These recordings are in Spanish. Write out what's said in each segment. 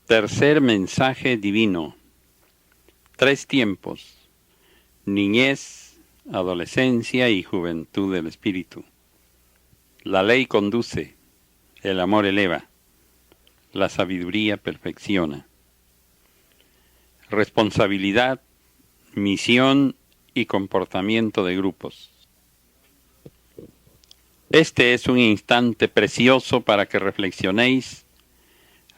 Tercer mensaje divino. 3 tiempos: niñez, adolescencia y juventud del espíritu. La ley conduce, el amor eleva, la sabiduría perfecciona. Responsabilidad, misión y comportamiento de grupos. Este es un instante precioso para que reflexionéis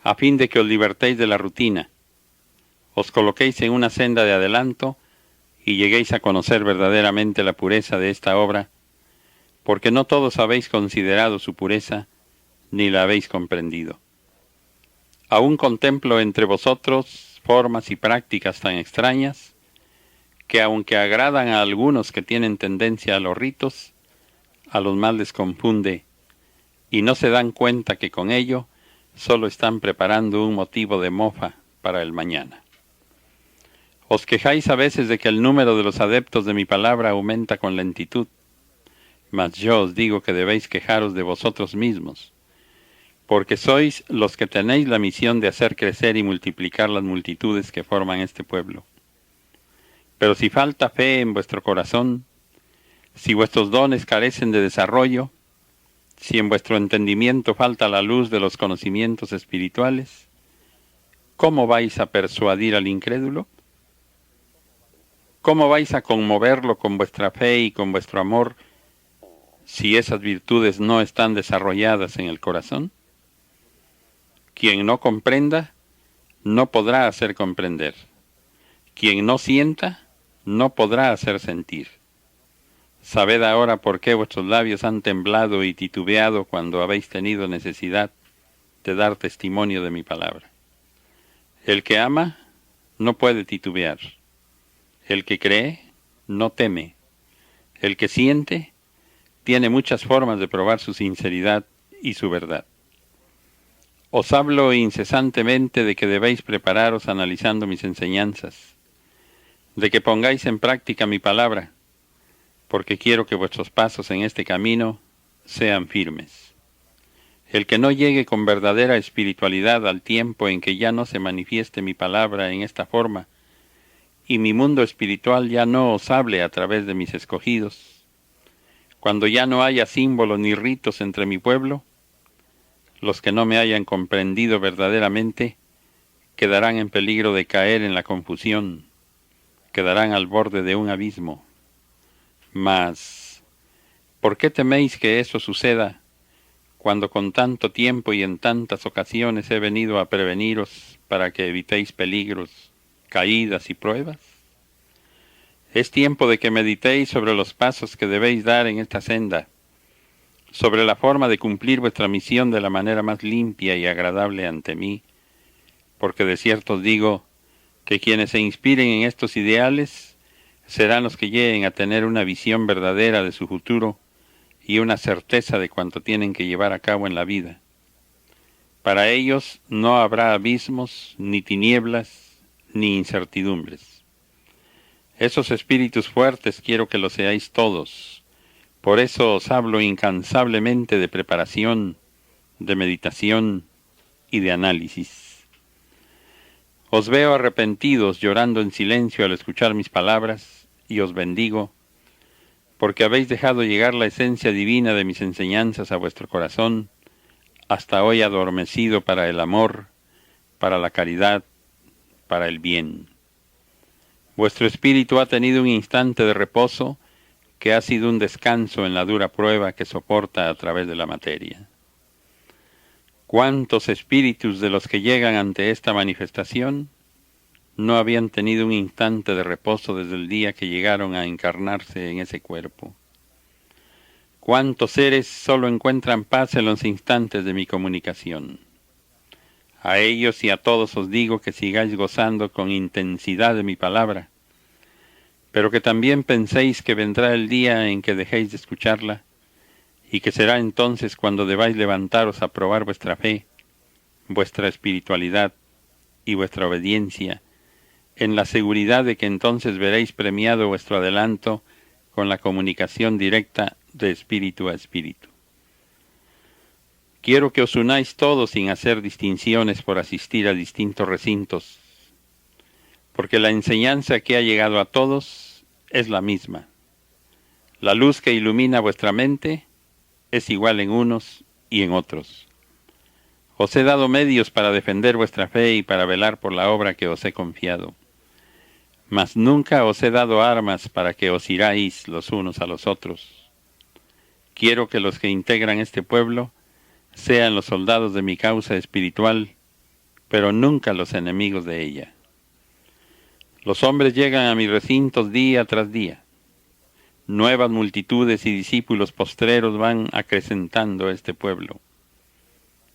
a fin de que os libertéis de la rutina, os coloquéis en una senda de adelanto y lleguéis a conocer verdaderamente la pureza de esta obra, porque no todos habéis considerado su pureza, ni la habéis comprendido. Aún contemplo entre vosotros formas y prácticas tan extrañas, que aunque agradan a algunos que tienen tendencia a los ritos, a los más les confunde, y no se dan cuenta que con ello solo están preparando un motivo de mofa para el mañana. Os quejáis a veces de que el número de los adeptos de mi palabra aumenta con lentitud, mas yo os digo que debéis quejaros de vosotros mismos, porque sois los que tenéis la misión de hacer crecer y multiplicar las multitudes que forman este pueblo. Pero si falta fe en vuestro corazón, si vuestros dones carecen de desarrollo, si en vuestro entendimiento falta la luz de los conocimientos espirituales, ¿cómo vais a persuadir al incrédulo? ¿Cómo vais a conmoverlo con vuestra fe y con vuestro amor si esas virtudes no están desarrolladas en el corazón? Quien no comprenda, no podrá hacer comprender. Quien no sienta, no podrá hacer sentir. Sabed ahora por qué vuestros labios han temblado y titubeado cuando habéis tenido necesidad de dar testimonio de mi palabra. El que ama no puede titubear. El que cree no teme. El que siente tiene muchas formas de probar su sinceridad y su verdad. Os hablo incesantemente de que debéis prepararos analizando mis enseñanzas, de que pongáis en práctica mi palabra, porque quiero que vuestros pasos en este camino sean firmes. El que no llegue con verdadera espiritualidad al tiempo en que ya no se manifieste mi palabra en esta forma, y mi mundo espiritual ya no os hable a través de mis escogidos, cuando ya no haya símbolos ni ritos entre mi pueblo, los que no me hayan comprendido verdaderamente quedarán en peligro de caer en la confusión, quedarán al borde de un abismo. Mas, ¿por qué teméis que eso suceda cuando con tanto tiempo y en tantas ocasiones he venido a preveniros para que evitéis peligros, caídas y pruebas? Es tiempo de que meditéis sobre los pasos que debéis dar en esta senda, sobre la forma de cumplir vuestra misión de la manera más limpia y agradable ante mí, porque de cierto os digo que quienes se inspiren en estos ideales serán los que lleguen a tener una visión verdadera de su futuro y una certeza de cuanto tienen que llevar a cabo en la vida. Para ellos no habrá abismos, ni tinieblas, ni incertidumbres. Esos espíritus fuertes quiero que lo seáis todos. Por eso os hablo incansablemente de preparación, de meditación y de análisis. Os veo arrepentidos, llorando en silencio al escuchar mis palabras, y os bendigo, porque habéis dejado llegar la esencia divina de mis enseñanzas a vuestro corazón, hasta hoy adormecido para el amor, para la caridad, para el bien. Vuestro espíritu ha tenido un instante de reposo que ha sido un descanso en la dura prueba que soporta a través de la materia. ¿Cuántos espíritus de los que llegan ante esta manifestación no habían tenido un instante de reposo desde el día que llegaron a encarnarse en ese cuerpo? ¿Cuántos seres solo encuentran paz en los instantes de mi comunicación? A ellos y a todos os digo que sigáis gozando con intensidad de mi palabra, pero que también penséis que vendrá el día en que dejéis de escucharla, y que será entonces cuando debáis levantaros a probar vuestra fe, vuestra espiritualidad y vuestra obediencia, en la seguridad de que entonces veréis premiado vuestro adelanto con la comunicación directa de espíritu a espíritu. Quiero que os unáis todos sin hacer distinciones por asistir a distintos recintos, porque la enseñanza que ha llegado a todos es la misma. La luz que ilumina vuestra mente es igual en unos y en otros. Os he dado medios para defender vuestra fe y para velar por la obra que os he confiado. Mas nunca os he dado armas para que os iráis los unos a los otros. Quiero que los que integran este pueblo sean los soldados de mi causa espiritual, pero nunca los enemigos de ella. Los hombres llegan a mis recintos día tras día. Nuevas multitudes y discípulos postreros van acrecentando este pueblo.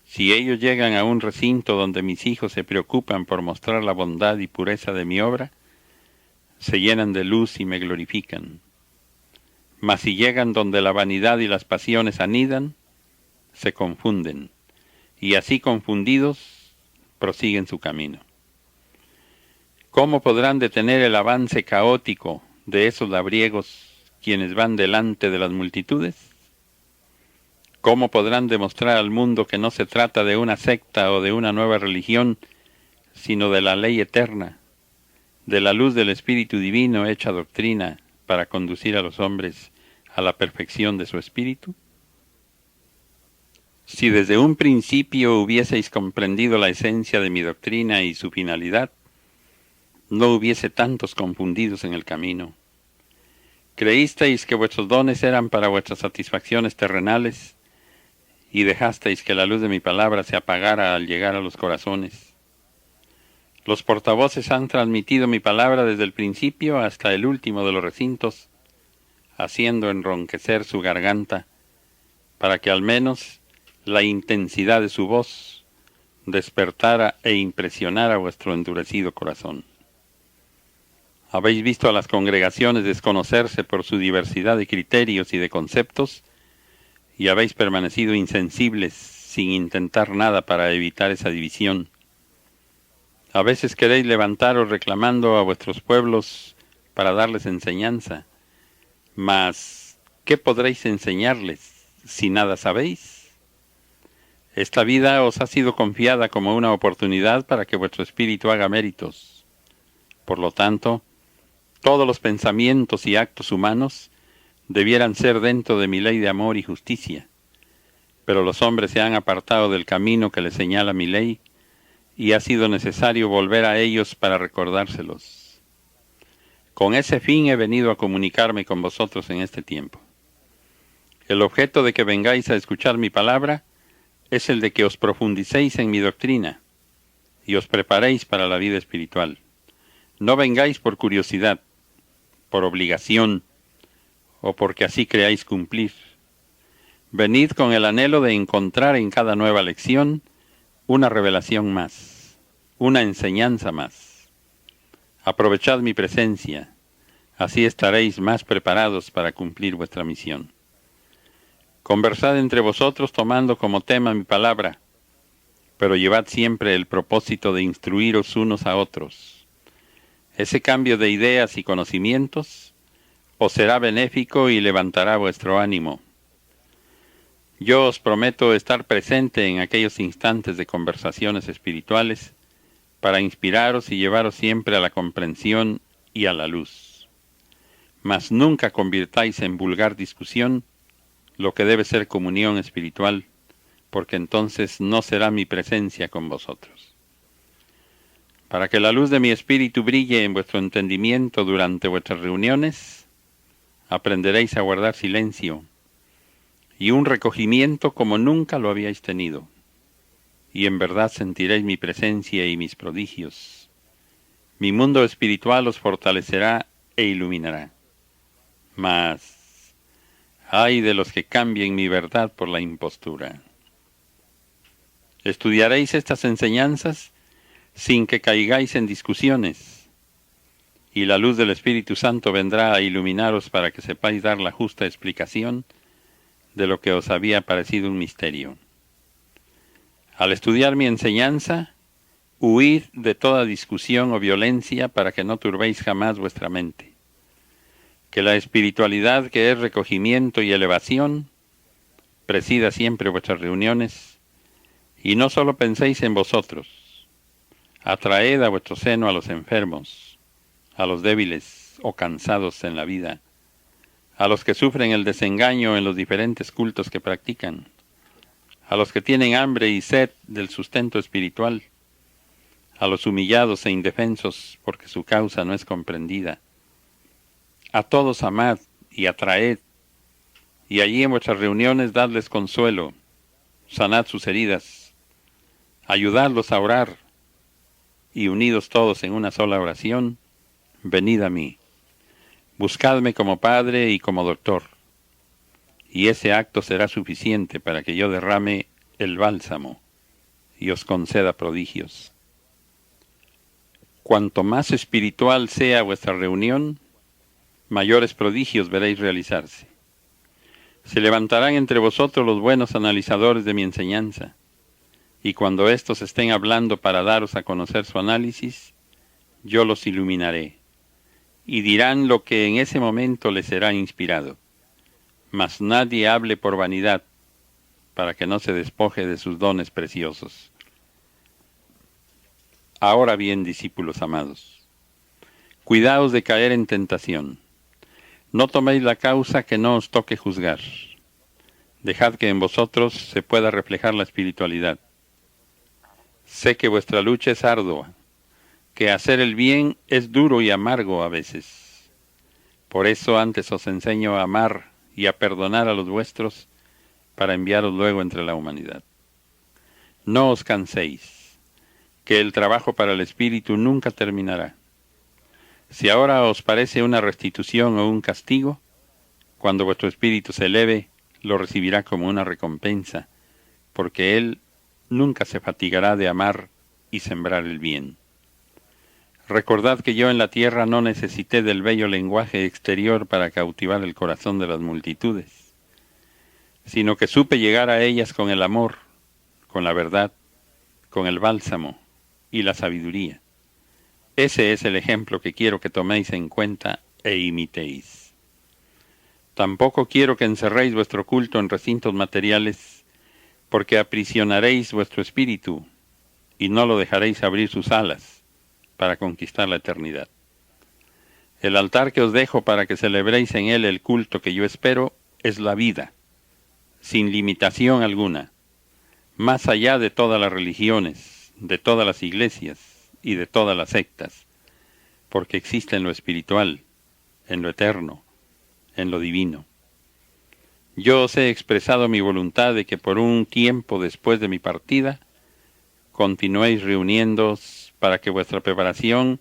Si ellos llegan a un recinto donde mis hijos se preocupan por mostrar la bondad y pureza de mi obra, se llenan de luz y me glorifican. Mas si llegan donde la vanidad y las pasiones anidan, se confunden, y así confundidos prosiguen su camino. ¿Cómo podrán detener el avance caótico de esos labriegos quienes van delante de las multitudes? ¿Cómo podrán demostrar al mundo que no se trata de una secta o de una nueva religión, sino de la ley eterna, de la luz del Espíritu Divino hecha doctrina para conducir a los hombres a la perfección de su espíritu? Si desde un principio hubieseis comprendido la esencia de mi doctrina y su finalidad, no hubiese tantos confundidos en el camino. Creísteis que vuestros dones eran para vuestras satisfacciones terrenales y dejasteis que la luz de mi palabra se apagara al llegar a los corazones. Los portavoces han transmitido mi palabra desde el principio hasta el último de los recintos, haciendo enronquecer su garganta, para que al menos la intensidad de su voz despertara e impresionara vuestro endurecido corazón. Habéis visto a las congregaciones desconocerse por su diversidad de criterios y de conceptos, y habéis permanecido insensibles sin intentar nada para evitar esa división. A veces queréis levantaros reclamando a vuestros pueblos para darles enseñanza, mas ¿qué podréis enseñarles si nada sabéis? Esta vida os ha sido confiada como una oportunidad para que vuestro espíritu haga méritos. Por lo tanto, todos los pensamientos y actos humanos debieran ser dentro de mi ley de amor y justicia, pero los hombres se han apartado del camino que les señala mi ley, y ha sido necesario volver a ellos para recordárselos. Con ese fin he venido a comunicarme con vosotros en este tiempo. El objeto de que vengáis a escuchar mi palabra es el de que os profundicéis en mi doctrina y os preparéis para la vida espiritual. No vengáis por curiosidad, por obligación, o porque así creáis cumplir. Venid con el anhelo de encontrar en cada nueva lección una revelación más, una enseñanza más. Aprovechad mi presencia, así estaréis más preparados para cumplir vuestra misión. Conversad entre vosotros tomando como tema mi palabra, pero llevad siempre el propósito de instruiros unos a otros. Ese cambio de ideas y conocimientos os será benéfico y levantará vuestro ánimo. Yo os prometo estar presente en aquellos instantes de conversaciones espirituales para inspiraros y llevaros siempre a la comprensión y a la luz. Mas nunca convirtáis en vulgar discusión lo que debe ser comunión espiritual, porque entonces no será mi presencia con vosotros. Para que la luz de mi espíritu brille en vuestro entendimiento durante vuestras reuniones, aprenderéis a guardar silencio y un recogimiento como nunca lo habíais tenido, y en verdad sentiréis mi presencia y mis prodigios. Mi mundo espiritual os fortalecerá e iluminará. Mas ay de los que cambien mi verdad por la impostura. Estudiaréis estas enseñanzas sin que caigáis en discusiones, y la luz del Espíritu Santo vendrá a iluminaros para que sepáis dar la justa explicación de lo que os había parecido un misterio. Al estudiar mi enseñanza, huid de toda discusión o violencia para que no turbéis jamás vuestra mente. Que la espiritualidad, que es recogimiento y elevación, presida siempre vuestras reuniones, Y no solo penséis en vosotros, atraed a vuestro seno a los enfermos, a los débiles o cansados en la vida, a los que sufren el desengaño en los diferentes cultos que practican, a los que tienen hambre y sed del sustento espiritual, a los humillados e indefensos porque su causa no es comprendida. A todos amad y atraed, y allí en vuestras reuniones dadles consuelo, sanad sus heridas, ayudadlos a orar, y unidos todos en una sola oración, venid a mí, buscadme como Padre y como Doctor, y ese acto será suficiente para que yo derrame el bálsamo y os conceda prodigios. Cuanto más espiritual sea vuestra reunión, mayores prodigios veréis realizarse. Se levantarán entre vosotros los buenos analizadores de mi enseñanza, y cuando éstos estén hablando para daros a conocer su análisis, yo los iluminaré, y dirán lo que en ese momento les será inspirado. Mas nadie hable por vanidad, para que no se despoje de sus dones preciosos. Ahora bien, discípulos amados, cuidaos de caer en tentación. No toméis la causa que no os toque juzgar. Dejad que en vosotros se pueda reflejar la espiritualidad. Sé que vuestra lucha es ardua, que hacer el bien es duro y amargo a veces. Por eso antes os enseño a amar y a perdonar a los vuestros, para enviaros luego entre la humanidad. No os canséis, que el trabajo para el espíritu nunca terminará. Si ahora os parece una restitución o un castigo, cuando vuestro espíritu se eleve, lo recibirá como una recompensa, porque él nunca se fatigará de amar y sembrar el bien. Recordad que yo en la tierra no necesité del bello lenguaje exterior para cautivar el corazón de las multitudes, sino que supe llegar a ellas con el amor, con la verdad, con el bálsamo y la sabiduría. Ese es el ejemplo que quiero que toméis en cuenta e imitéis. Tampoco quiero que encerréis vuestro culto en recintos materiales, porque aprisionaréis vuestro espíritu y no lo dejaréis abrir sus alas para conquistar la eternidad. El altar que os dejo para que celebréis en él el culto que yo espero es la vida, sin limitación alguna, más allá de todas las religiones, de todas las iglesias y de todas las sectas, porque existe en lo espiritual, en lo eterno, en lo divino. Yo os he expresado mi voluntad de que por un tiempo después de mi partida, continuéis reuniéndoos para que vuestra preparación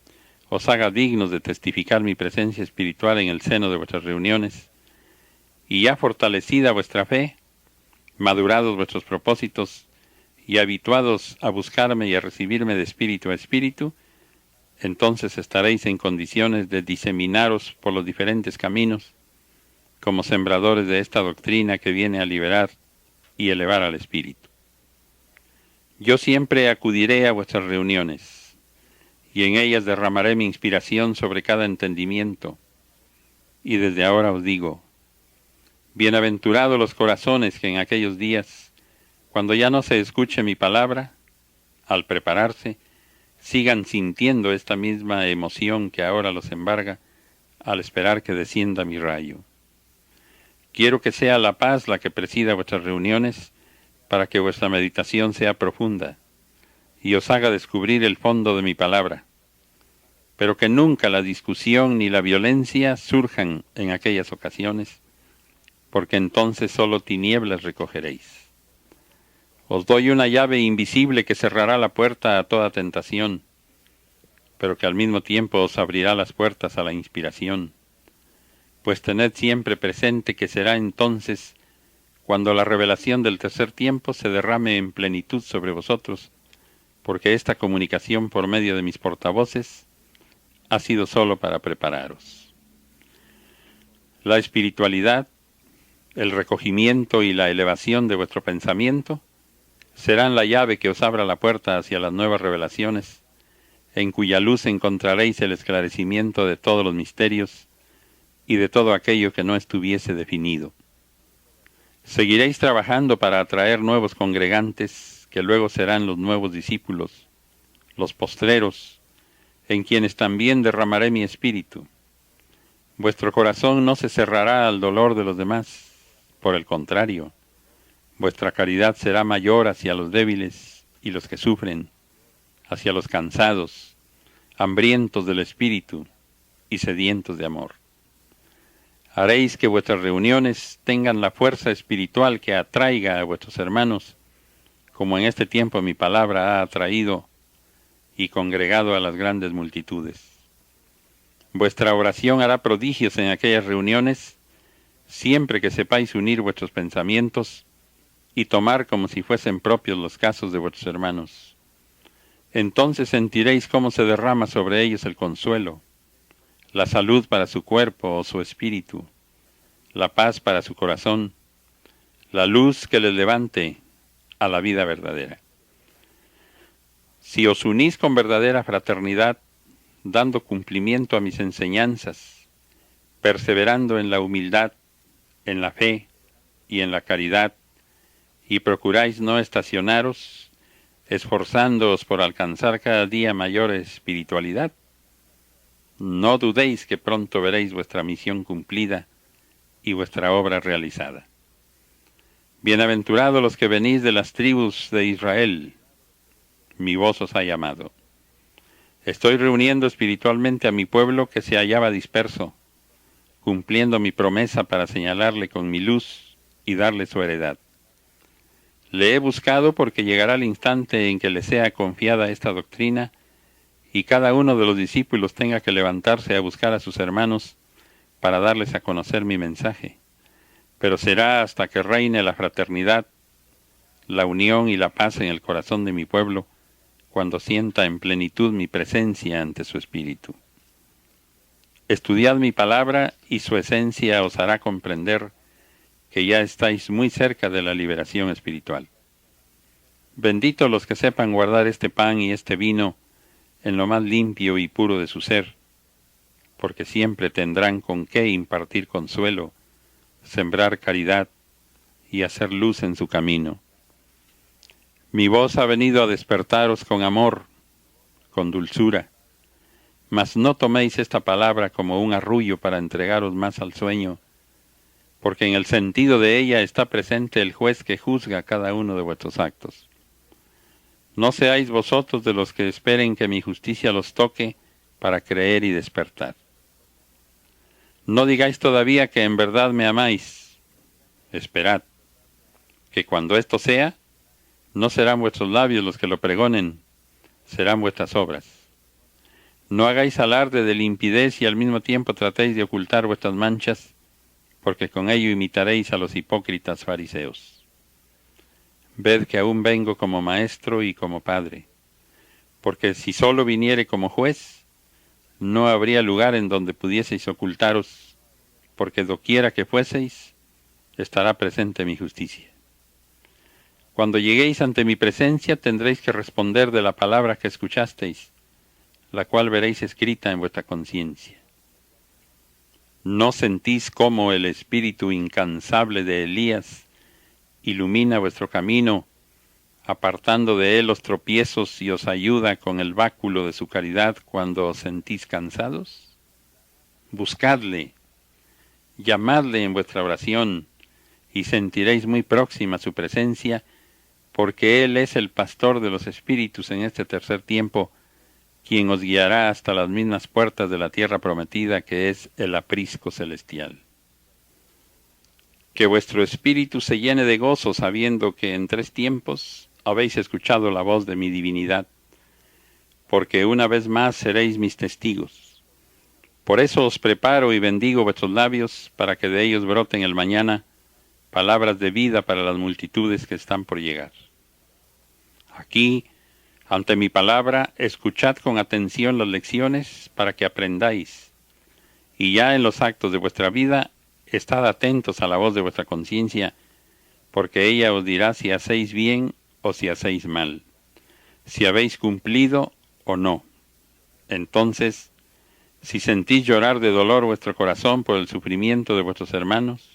os haga dignos de testificar mi presencia espiritual en el seno de vuestras reuniones, y ya fortalecida vuestra fe, madurados vuestros propósitos, y habituados a buscarme y a recibirme de espíritu a espíritu, entonces estaréis en condiciones de diseminaros por los diferentes caminos, como sembradores de esta doctrina que viene a liberar y elevar al espíritu. Yo siempre acudiré a vuestras reuniones, y en ellas derramaré mi inspiración sobre cada entendimiento, y desde ahora os digo, bienaventurados los corazones que en aquellos días, cuando ya no se escuche mi palabra, al prepararse, sigan sintiendo esta misma emoción que ahora los embarga al esperar que descienda mi rayo. Quiero que sea la paz la que presida vuestras reuniones para que vuestra meditación sea profunda y os haga descubrir el fondo de mi palabra, pero que nunca la discusión ni la violencia surjan en aquellas ocasiones, porque entonces solo tinieblas recogeréis. Os doy una llave invisible que cerrará la puerta a toda tentación, pero que al mismo tiempo os abrirá las puertas a la inspiración. Pues tened siempre presente que será entonces cuando la revelación del tercer tiempo se derrame en plenitud sobre vosotros, porque esta comunicación por medio de mis portavoces ha sido solo para prepararos. La espiritualidad, el recogimiento y la elevación de vuestro pensamiento serán la llave que os abra la puerta hacia las nuevas revelaciones, en cuya luz encontraréis el esclarecimiento de todos los misterios y de todo aquello que no estuviese definido. Seguiréis trabajando para atraer nuevos congregantes que luego serán los nuevos discípulos, los postreros, en quienes también derramaré mi espíritu. Vuestro corazón no se cerrará al dolor de los demás, por el contrario, vuestra caridad será mayor hacia los débiles y los que sufren, hacia los cansados, hambrientos del espíritu y sedientos de amor. Haréis que vuestras reuniones tengan la fuerza espiritual que atraiga a vuestros hermanos, como en este tiempo mi palabra ha atraído y congregado a las grandes multitudes. Vuestra oración hará prodigios en aquellas reuniones, siempre que sepáis unir vuestros pensamientos y tomar como si fuesen propios los casos de vuestros hermanos. Entonces sentiréis cómo se derrama sobre ellos el consuelo, la salud para su cuerpo o su espíritu, la paz para su corazón, la luz que les levante a la vida verdadera. Si os unís con verdadera fraternidad, dando cumplimiento a mis enseñanzas, perseverando en la humildad, en la fe y en la caridad, y procuráis no estacionaros, esforzándoos por alcanzar cada día mayor espiritualidad, no dudéis que pronto veréis vuestra misión cumplida y vuestra obra realizada. Bienaventurados los que venís de las tribus de Israel, mi voz os ha llamado. Estoy reuniendo espiritualmente a mi pueblo que se hallaba disperso, cumpliendo mi promesa para señalarle con mi luz y darle su heredad. Le he buscado porque llegará el instante en que le sea confiada esta doctrina y cada uno de los discípulos tenga que levantarse a buscar a sus hermanos para darles a conocer mi mensaje. Pero será hasta que reine la fraternidad, la unión y la paz en el corazón de mi pueblo, cuando sienta en plenitud mi presencia ante su espíritu. Estudiad mi palabra y su esencia os hará comprender que ya estáis muy cerca de la liberación espiritual. Benditos los que sepan guardar este pan y este vino en lo más limpio y puro de su ser, porque siempre tendrán con qué impartir consuelo, sembrar caridad y hacer luz en su camino. Mi voz ha venido a despertaros con amor, con dulzura, mas no toméis esta palabra como un arrullo para entregaros más al sueño, porque en el sentido de ella está presente el juez que juzga cada uno de vuestros actos. No seáis vosotros de los que esperen que mi justicia los toque para creer y despertar. No digáis todavía que en verdad me amáis. Esperad, que cuando esto sea, no serán vuestros labios los que lo pregonen, serán vuestras obras. No hagáis alarde de limpidez y al mismo tiempo tratéis de ocultar vuestras manchas, porque con ello imitaréis a los hipócritas fariseos. Ved que aún vengo como maestro y como padre, porque si solo viniere como juez, no habría lugar en donde pudieseis ocultaros, porque doquiera que fueseis, estará presente mi justicia. Cuando lleguéis ante mi presencia, tendréis que responder de la palabra que escuchasteis, la cual veréis escrita en vuestra conciencia. ¿No sentís cómo el espíritu incansable de Elías ilumina vuestro camino, apartando de él los tropiezos y os ayuda con el báculo de su caridad cuando os sentís cansados? Buscadle, llamadle en vuestra oración, y sentiréis muy próxima su presencia, porque Él es el pastor de los espíritus en este tercer tiempo, quien os guiará hasta las mismas puertas de la tierra prometida, que es el aprisco celestial. Que vuestro espíritu se llene de gozo, sabiendo que en 3 tiempos habéis escuchado la voz de mi divinidad, porque una vez más seréis mis testigos. Por eso os preparo y bendigo vuestros labios, para que de ellos broten el mañana palabras de vida para las multitudes que están por llegar. Aquí, ante mi palabra, escuchad con atención las lecciones para que aprendáis, y ya en los actos de vuestra vida, estad atentos a la voz de vuestra conciencia, porque ella os dirá si hacéis bien o si hacéis mal, si habéis cumplido o no. Entonces, si sentís llorar de dolor vuestro corazón por el sufrimiento de vuestros hermanos,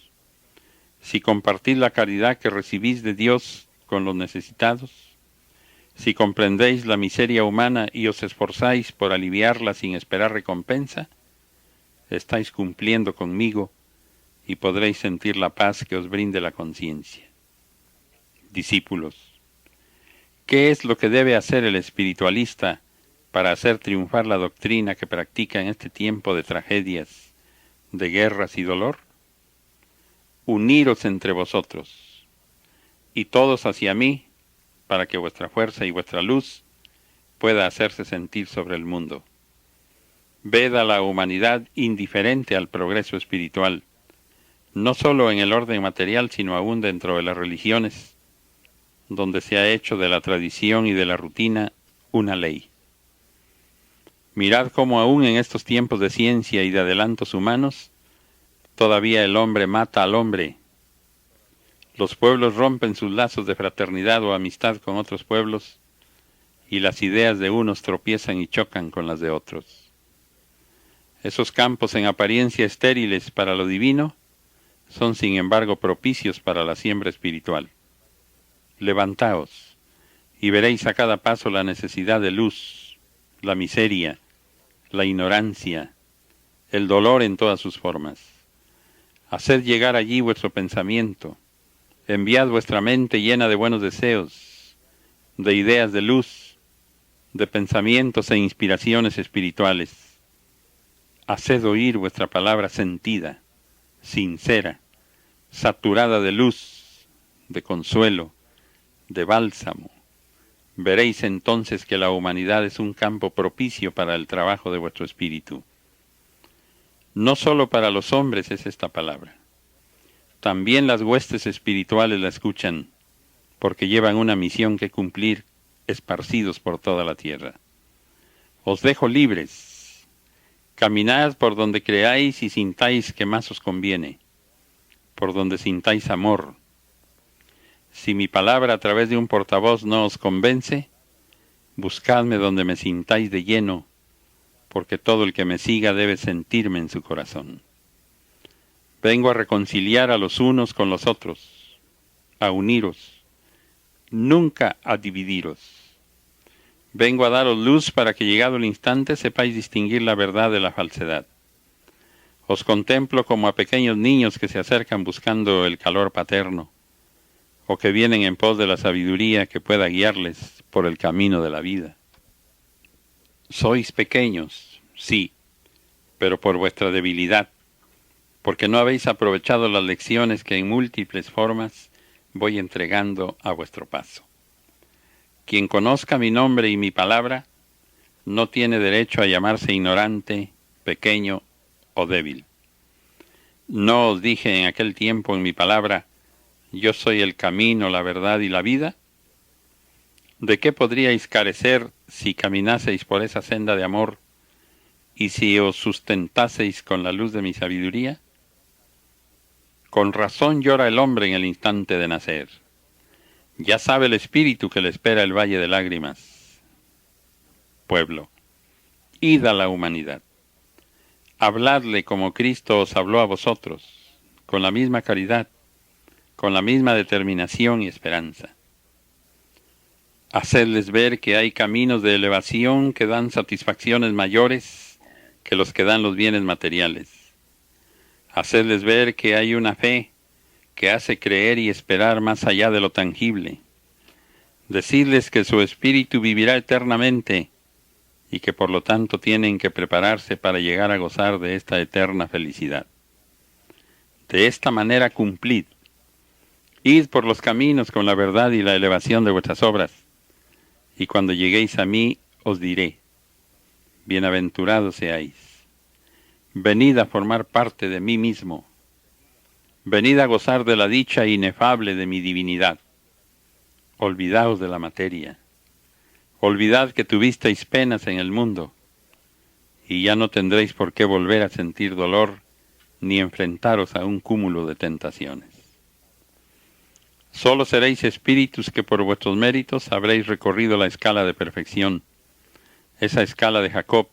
si compartís la caridad que recibís de Dios con los necesitados, Si comprendéis la miseria humana y os esforzáis por aliviarla sin esperar recompensa, estáis cumpliendo conmigo y podréis sentir la paz que os brinde la conciencia. Discípulos, ¿qué es lo que debe hacer el espiritualista para hacer triunfar la doctrina que practica en este tiempo de tragedias, de guerras y dolor? Uniros entre vosotros, y todos hacia mí, para que vuestra fuerza y vuestra luz pueda hacerse sentir sobre el mundo. Ved a la humanidad indiferente al progreso espiritual, no solo en el orden material, sino aún dentro de las religiones, donde se ha hecho de la tradición y de la rutina una ley. Mirad cómo aún en estos tiempos de ciencia y de adelantos humanos, todavía el hombre mata al hombre. Los pueblos rompen sus lazos de fraternidad o amistad con otros pueblos, y las ideas de unos tropiezan y chocan con las de otros. Esos campos en apariencia estériles para lo divino, son sin embargo propicios para la siembra espiritual. Levantaos, y veréis a cada paso la necesidad de luz, la miseria, la ignorancia, el dolor en todas sus formas. Haced llegar allí vuestro pensamiento, enviad vuestra mente llena de buenos deseos, de ideas de luz, de pensamientos e inspiraciones espirituales. Haced oír vuestra palabra sentida, sincera, saturada de luz, de consuelo, de bálsamo. Veréis entonces que la humanidad es un campo propicio para el trabajo de vuestro espíritu. No solo para los hombres es esta palabra. También las huestes espirituales la escuchan, porque llevan una misión que cumplir, esparcidos por toda la tierra. Os dejo libres. Caminad por donde creáis y sintáis que más os conviene, por donde sintáis amor. Si mi palabra a través de un portavoz no os convence, buscadme donde me sintáis de lleno, porque todo el que me siga debe sentirme en su corazón. Vengo a reconciliar a los unos con los otros, a uniros, nunca a dividiros. Vengo a daros luz para que llegado el instante sepáis distinguir la verdad de la falsedad. Os contemplo como a pequeños niños que se acercan buscando el calor paterno, o que vienen en pos de la sabiduría que pueda guiarles por el camino de la vida. Sois pequeños, sí, pero por vuestra debilidad, porque no habéis aprovechado las lecciones que en múltiples formas voy entregando a vuestro paso. Quien conozca mi nombre y mi palabra, no tiene derecho a llamarse ignorante, pequeño o débil. ¿No os dije en aquel tiempo en mi palabra, yo soy el camino, la verdad y la vida? ¿De qué podríais carecer si caminaseis por esa senda de amor y si os sustentaseis con la luz de mi sabiduría? Con razón llora el hombre en el instante de nacer. Ya sabe el espíritu que le espera el valle de lágrimas. Pueblo, id a la humanidad. Habladle como Cristo os habló a vosotros, con la misma caridad, con la misma determinación y esperanza. Hacedles ver que hay caminos de elevación que dan satisfacciones mayores que los que dan los bienes materiales. Hacedles ver que hay una fe que hace creer y esperar más allá de lo tangible. Decidles que su espíritu vivirá eternamente y que por lo tanto tienen que prepararse para llegar a gozar de esta eterna felicidad. De esta manera cumplid. Id por los caminos con la verdad y la elevación de vuestras obras, y cuando lleguéis a mí os diré, bienaventurados seáis. Venid a formar parte de mí mismo. Venid a gozar de la dicha inefable de mi divinidad. Olvidaos de la materia. Olvidad que tuvisteis penas en el mundo, y ya no tendréis por qué volver a sentir dolor ni enfrentaros a un cúmulo de tentaciones. Solo seréis espíritus que por vuestros méritos habréis recorrido la escala de perfección, esa escala de Jacob,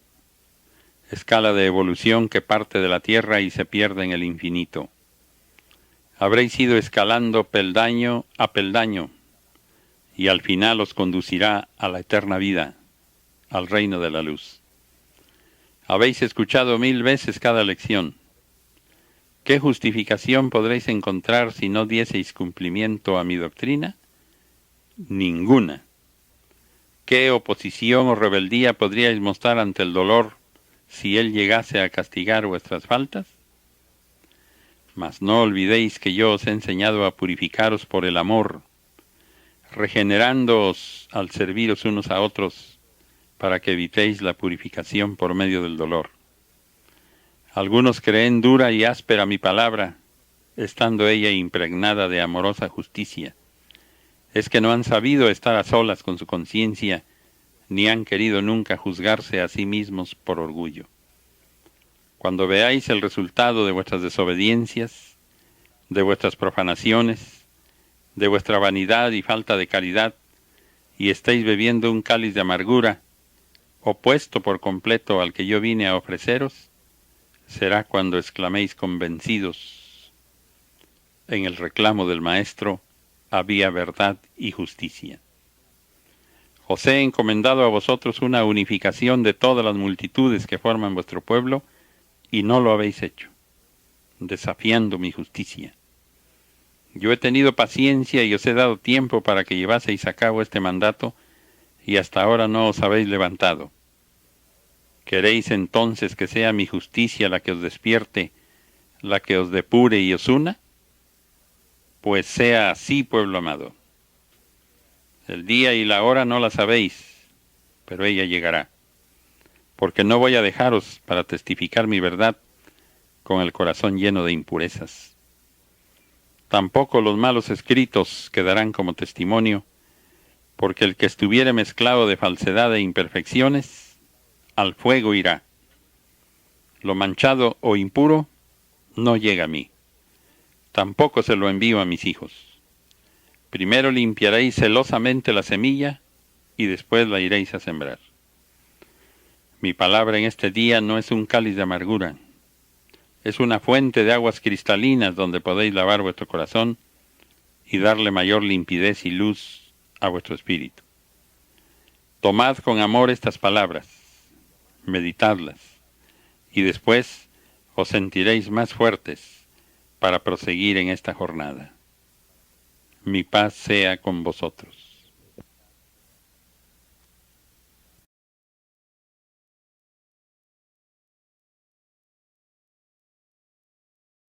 escala de evolución que parte de la tierra y se pierde en el infinito. Habréis ido escalando peldaño a peldaño, y al final os conducirá a la eterna vida, al reino de la luz. Habéis escuchado 1000 veces cada lección. ¿Qué justificación podréis encontrar si no dieseis cumplimiento a mi doctrina? Ninguna. ¿Qué oposición o rebeldía podríais mostrar ante el dolor si él llegase a castigar vuestras faltas? Mas no olvidéis que yo os he enseñado a purificaros por el amor, regenerándoos al serviros unos a otros, para que evitéis la purificación por medio del dolor. Algunos creen dura y áspera mi palabra, estando ella impregnada de amorosa justicia. Es que no han sabido estar a solas con su conciencia, ni han querido nunca juzgarse a sí mismos por orgullo. Cuando veáis el resultado de vuestras desobediencias, de vuestras profanaciones, de vuestra vanidad y falta de caridad, y estéis bebiendo un cáliz de amargura, opuesto por completo al que yo vine a ofreceros, será cuando exclaméis convencidos: en el reclamo del Maestro había verdad y justicia. Os he encomendado a vosotros una unificación de todas las multitudes que forman vuestro pueblo, y no lo habéis hecho, desafiando mi justicia. Yo he tenido paciencia y os he dado tiempo para que llevaseis a cabo este mandato, y hasta ahora no os habéis levantado. ¿Queréis entonces que sea mi justicia la que os despierte, la que os depure y os una? Pues sea así, pueblo amado. El día y la hora no la sabéis, pero ella llegará, porque no voy a dejaros para testificar mi verdad con el corazón lleno de impurezas. Tampoco los malos escritos quedarán como testimonio, porque el que estuviere mezclado de falsedad e imperfecciones, al fuego irá. Lo manchado o impuro no llega a mí. Tampoco se lo envío a mis hijos. Primero limpiaréis celosamente la semilla y después la iréis a sembrar. Mi palabra en este día no es un cáliz de amargura. Es una fuente de aguas cristalinas donde podéis lavar vuestro corazón y darle mayor limpidez y luz a vuestro espíritu. Tomad con amor estas palabras, meditadlas, y después os sentiréis más fuertes para proseguir en esta jornada. Mi paz sea con vosotros.